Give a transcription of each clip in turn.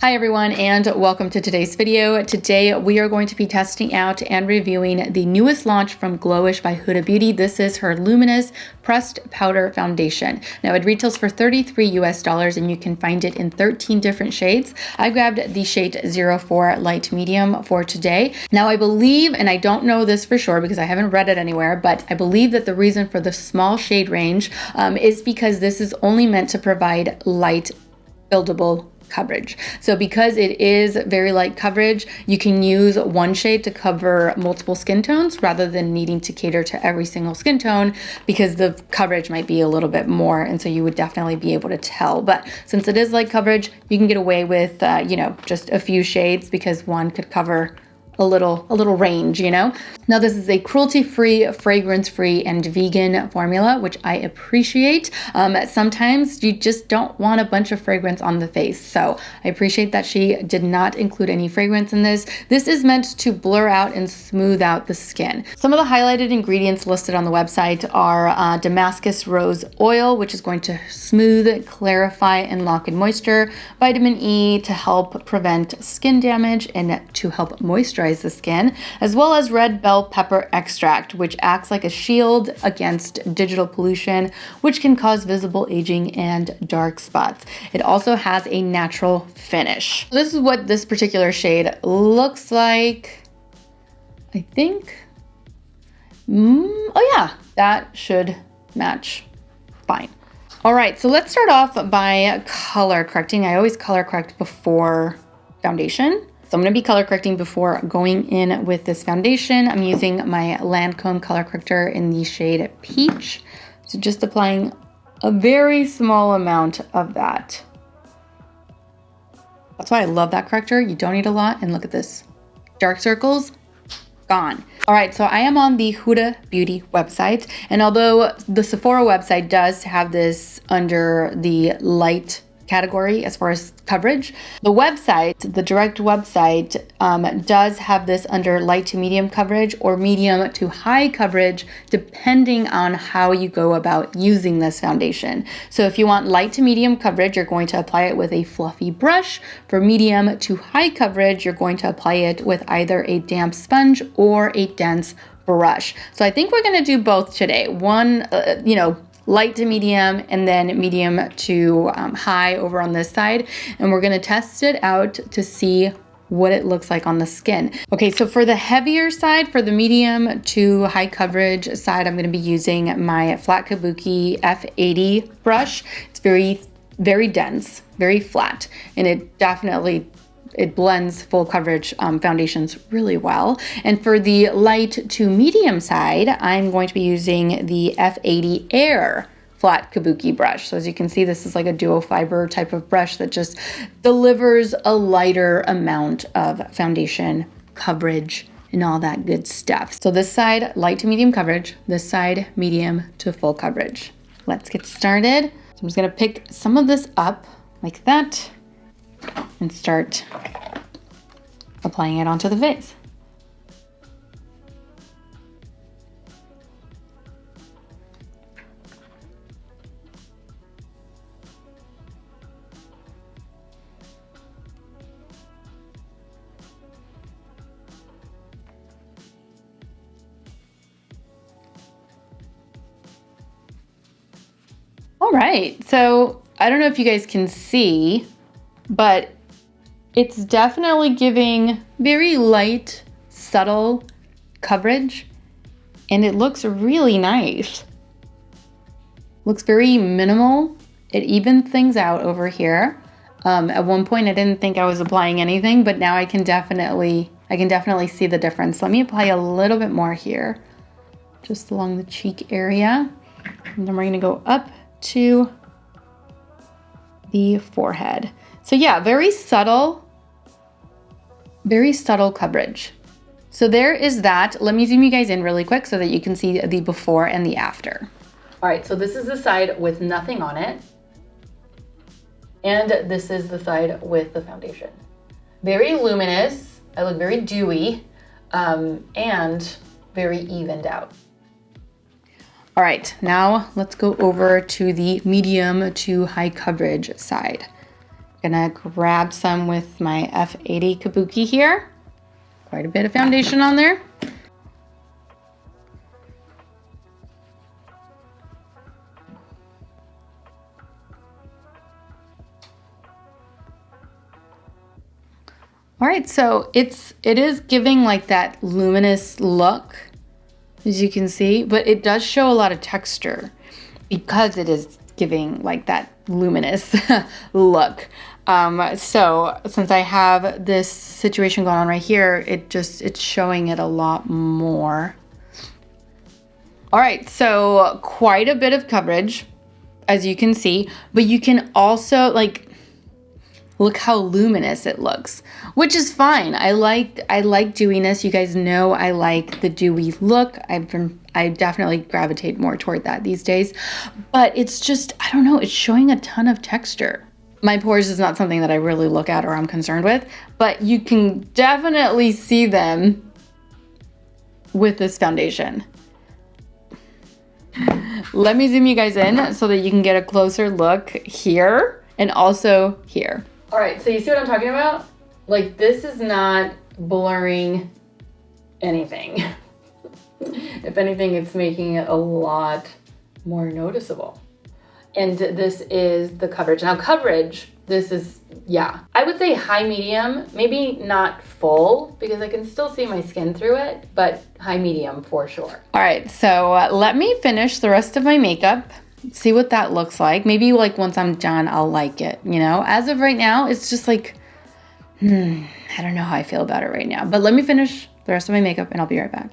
Hi everyone, and welcome to today's video. Today we are going to be testing out and reviewing the newest launch from Glowish by Hudabeauty. This is her Luminous Pressed Powder Foundation. Now it retails for $33 US and you can find it in 13 different shades. I grabbed the shade 04 Light Medium for today. Now I believe, and I don't know this for sure because I haven't read it anywhere, but I believe that the reason for the small shade range is because this is only meant to provide light buildable coverage. So because it is very light coverage, you can use one shade to cover multiple skin tones rather than needing to cater to every single skin tone because the coverage might be a little bit more, and so you would definitely be able to tell. But since it is light coverage, you can get away with just a few shades because one could cover a little range, Now this is a cruelty-free, fragrance-free, and vegan formula, which I appreciate. Sometimes you just don't want a bunch of fragrance on the face, so I appreciate that she did not include any fragrance in this. This is meant to blur out and smooth out the skin. Some of the highlighted ingredients listed on the website are Damascus rose oil, which is going to smooth, clarify, and lock in moisture, vitamin E to help prevent skin damage and to help moisturize the skin, as well as red bell pepper extract, which acts like a shield against digital pollution, which can cause visible aging and dark spots. It also has a natural finish. This is what this particular shade looks like. I think, oh yeah, that should match fine. All right, so let's start off by color correcting. I always color correct before foundation. So I'm going to be color correcting before going in with this foundation. I'm using my Lancome color corrector in the shade Peach. So just applying a very small amount of that. That's why I love that corrector. You don't need a lot. And look at this. Dark circles, gone. All right, so I am on the Hudabeauty website. And although the Sephora website does have this under the light category as far as coverage, the website, the direct website, does have this under light to medium coverage or medium to high coverage, depending on how you go about using this foundation. So if you want light to medium coverage, you're going to apply it with a fluffy brush. For medium to high coverage, you're going to apply it with either a damp sponge or a dense brush. So I think we're going to do both today. One, light to medium, and then medium to high over on this side. And we're gonna test it out to see what it looks like on the skin. Okay, so for the heavier side, for the medium to high coverage side, I'm gonna be using my flat Kabuki F80 brush. It's very, very dense, very flat, and it blends full coverage foundations really well. And for the light to medium side, I'm going to be using the F80 Air flat Kabuki brush. So as you can see, this is like a duo fiber type of brush that just delivers a lighter amount of foundation coverage and all that good stuff. So this side, light to medium coverage, this side, medium to full coverage. Let's get started. So I'm just gonna pick some of this up like that and start applying it onto the face. All right, so I don't know if you guys can see, but it's definitely giving very light, subtle coverage, and it looks really nice. Looks very minimal. It evens things out over here. At one point, I didn't think I was applying anything, but now I can definitely see the difference. Let me apply a little bit more here, just along the cheek area, and then we're gonna go up to the forehead. So yeah, very subtle coverage. So there is that. Let me zoom you guys in really quick so that you can see the before and the after. All right, so this is the side with nothing on it. And this is the side with the foundation. Very luminous. I look very dewy and very evened out. All right, now let's go over to the medium to high coverage side. Gonna grab some with my F80 Kabuki here. Quite a bit of foundation on there. All right, so it is giving like that luminous look, as you can see, but it does show a lot of texture because it is giving like that luminous look. So since I have this situation going on right here, it's showing it a lot more. All right, so quite a bit of coverage, as you can see, but you can also like, look how luminous it looks, which is fine. I like dewiness. You guys know I like the dewy look. I definitely gravitate more toward that these days, but it's just, I don't know, it's showing a ton of texture. My pores is not something that I really look at or I'm concerned with, but you can definitely see them with this foundation. Let me zoom you guys in so that you can get a closer look here and also here. All right, so you see what I'm talking about? Like, this is not blurring anything. If anything, it's making it a lot more noticeable. And this is the coverage. Now coverage, this is, yeah, I would say high medium, maybe not full because I can still see my skin through it, but high medium for sure. All right, so let me finish the rest of my makeup. See what that looks like. Maybe like once I'm done, I'll like it, you know? As of right now, it's just like, I don't know how I feel about it right now. But let me finish the rest of my makeup and I'll be right back.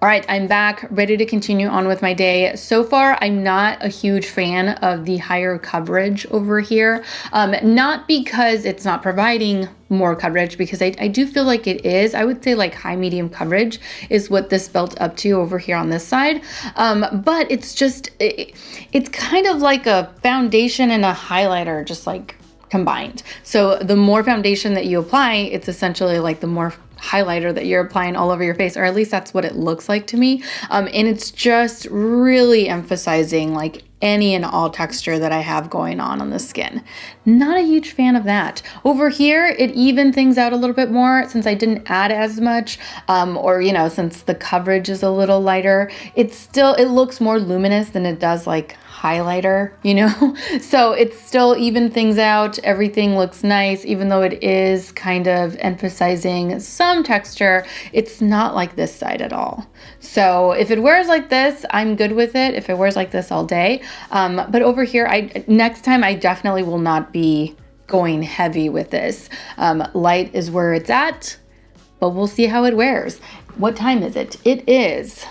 All right, I'm back, ready to continue on with my day. So far, I'm not a huge fan of the higher coverage over here. Not because it's not providing more coverage, because I do feel like it is. I would say like high medium coverage is what this built up to over here on this side. But it's just, it's kind of like a foundation and a highlighter just like combined. So the more foundation that you apply, it's essentially like the more highlighter that you're applying all over your face, or at least that's what it looks like to me. And it's just really emphasizing like any and all texture that I have going on the skin. Not a huge fan of that. Over here, it evened things out a little bit more since I didn't add as much, or, you know, since the coverage is a little lighter, it looks more luminous than it does like highlighter, you know? So it's still even things out. Everything looks nice, even though it is kind of emphasizing some texture. It's not like this side at all. So if it wears like this, I'm good with it. If it wears like this all day. But over here, next time I definitely will not be going heavy with this. Light is where it's at, but we'll see how it wears. What time is it? It is,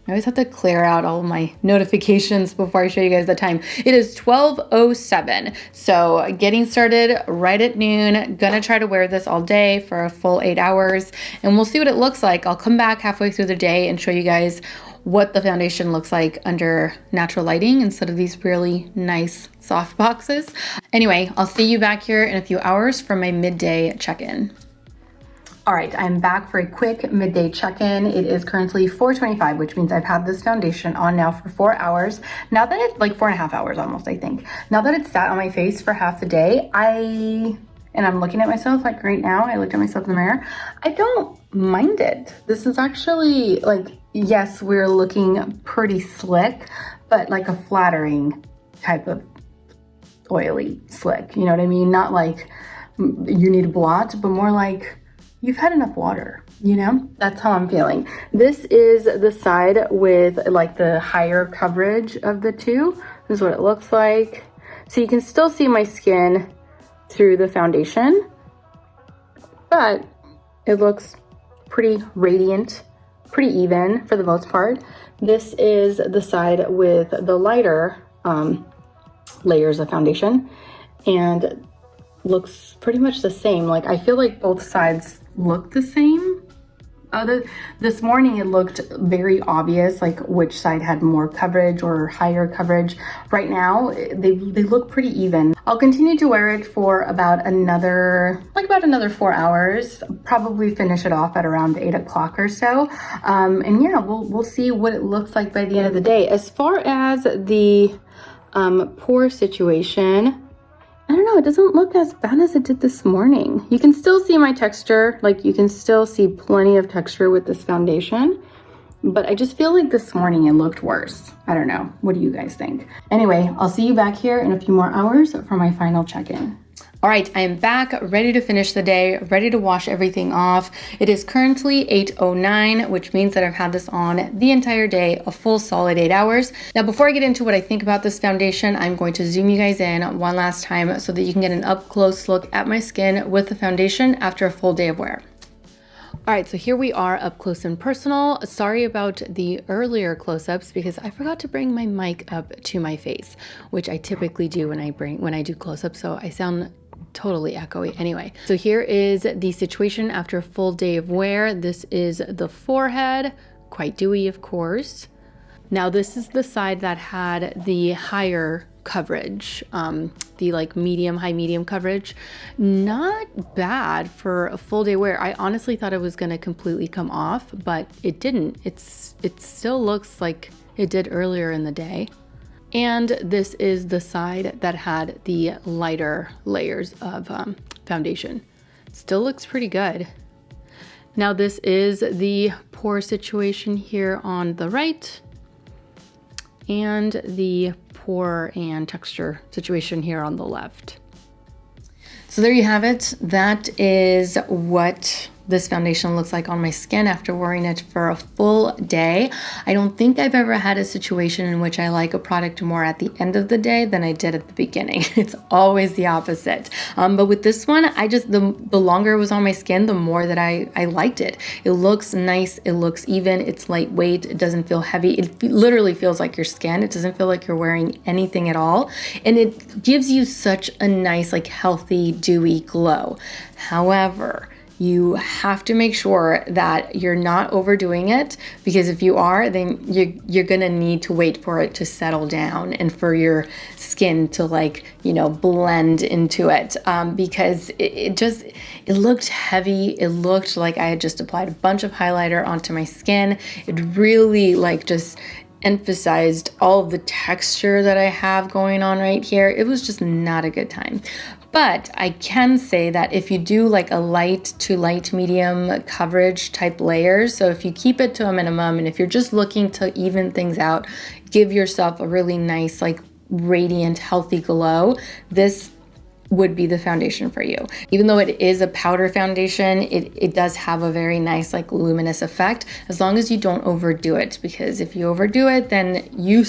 I always have to clear out all of my notifications before I show you guys the time. It is 12:07. So getting started right at noon. Gonna try to wear this all day for a full 8 hours and we'll see what it looks like. I'll come back halfway through the day and show you guys what the foundation looks like under natural lighting instead of these really nice soft boxes. Anyway, I'll see you back here in a few hours for my midday check-in. All right, I'm back for a quick midday check-in. It is currently 4:25, which means I've had this foundation on now for 4 hours. Now that it's like 4.5 hours almost, I think. Now that it's sat on my face for half the day, and I'm looking at myself like right now, I looked at myself in the mirror, I don't mind it. This is actually like, yes, we're looking pretty slick, but like a flattering type of oily slick, you know what I mean? Not like you need a blot, but more like you've had enough water, you know? That's how I'm feeling. This is the side with like the higher coverage of the two. This is what it looks like. So you can still see my skin through the foundation, but it looks pretty radiant, pretty even for the most part. This is the side with the lighter layers of foundation and looks pretty much the same. Like I feel like both sides look the same. This morning it looked very obvious like which side had more coverage or higher coverage. Right now they look pretty even. I'll continue to wear it for about another 4 hours, probably finish it off at around 8 o'clock or so. And yeah, we'll see what it looks like by the end of the day. As far as the pore situation, I don't know, it doesn't look as bad as it did this morning. You can still see my texture, like you can still see plenty of texture with this foundation, but I just feel like this morning it looked worse. I don't know, what do you guys think? Anyway, I'll see you back here in a few more hours for my final check-in. All right, I am back, ready to finish the day, ready to wash everything off. It is currently 8:09, which means that I've had this on the entire day, a full solid 8 hours. Now, before I get into what I think about this foundation, I'm going to zoom you guys in one last time so that you can get an up close look at my skin with the foundation after a full day of wear. All right, so here we are up close and personal. Sorry about the earlier close-ups because I forgot to bring my mic up to my face, which I typically do when I do close-ups, so I sound totally echoey. Anyway, so here is the situation after a full day of wear. This is the forehead, quite dewy, of course. Now this is the side that had the higher coverage, the like high medium coverage. Not bad for a full day wear. I honestly thought it was going to completely come off, but it didn't. It still looks like it did earlier in the day. And this is the side that had the lighter layers of foundation. Still looks pretty good. Now this is the pore situation here on the right, and the pore and texture situation here on the left. So there you have it. That is what this foundation looks like on my skin after wearing it for a full day. I don't think I've ever had a situation in which I like a product more at the end of the day than I did at the beginning. It's always the opposite. But with this one, the longer it was on my skin, the more that I liked it. It looks nice, it looks even, it's lightweight, it doesn't feel heavy. It literally feels like your skin. It doesn't feel like you're wearing anything at all. And it gives you such a nice, like healthy, dewy glow. However, you have to make sure that you're not overdoing it, because if you are, then you're gonna need to wait for it to settle down and for your skin to blend into it, because it looked heavy. It looked like I had just applied a bunch of highlighter onto my skin. It really just emphasized all of the texture that I have going on right here. It was just not a good time. But I can say that if you do like a light to light medium coverage type layers, so if you keep it to a minimum and if you're just looking to even things out, give yourself a really nice, radiant, healthy glow, this would be the foundation for you. Even though it is a powder foundation, it does have a very nice luminous effect, as long as you don't overdo it, because if you overdo it, then you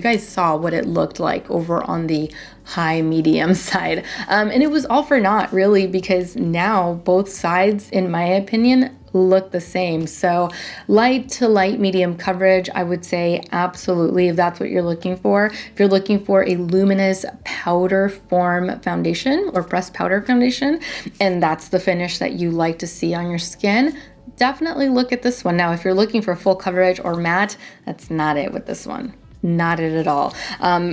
guys saw what it looked like over on the high medium side, and it was all for naught really, because now both sides, in my opinion, look the same. So light to light medium coverage, I would say absolutely, if that's what you're looking for. If you're looking for a luminous powder form foundation or pressed powder foundation, and that's the finish that you like to see on your skin, definitely look at this one. Now, if you're looking for full coverage or matte, that's not it with this one. Not it at all.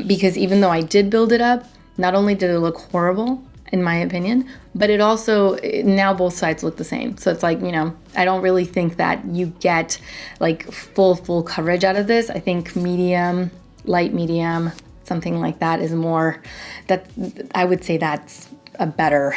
Because even though I did build it up, not only did it look horrible, in my opinion, but it also, now both sides look the same. So it's I don't really think that you get full coverage out of this. I think medium, light medium, something like that is more, that I would say that's a better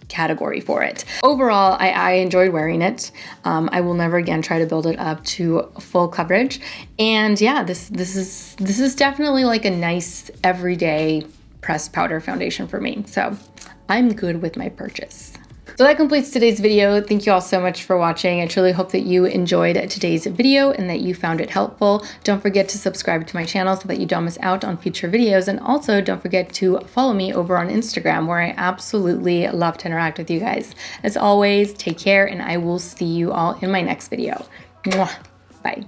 category for it. Overall, I enjoyed wearing it. I will never again try to build it up to full coverage. And yeah, this is definitely a nice everyday pressed powder foundation for me. So I'm good with my purchase. So that completes today's video. Thank you all so much for watching. I truly hope that you enjoyed today's video and that you found it helpful. Don't forget to subscribe to my channel so that you don't miss out on future videos. And also don't forget to follow me over on Instagram, where I absolutely love to interact with you guys. As always, take care, and I will see you all in my next video. Mwah. Bye.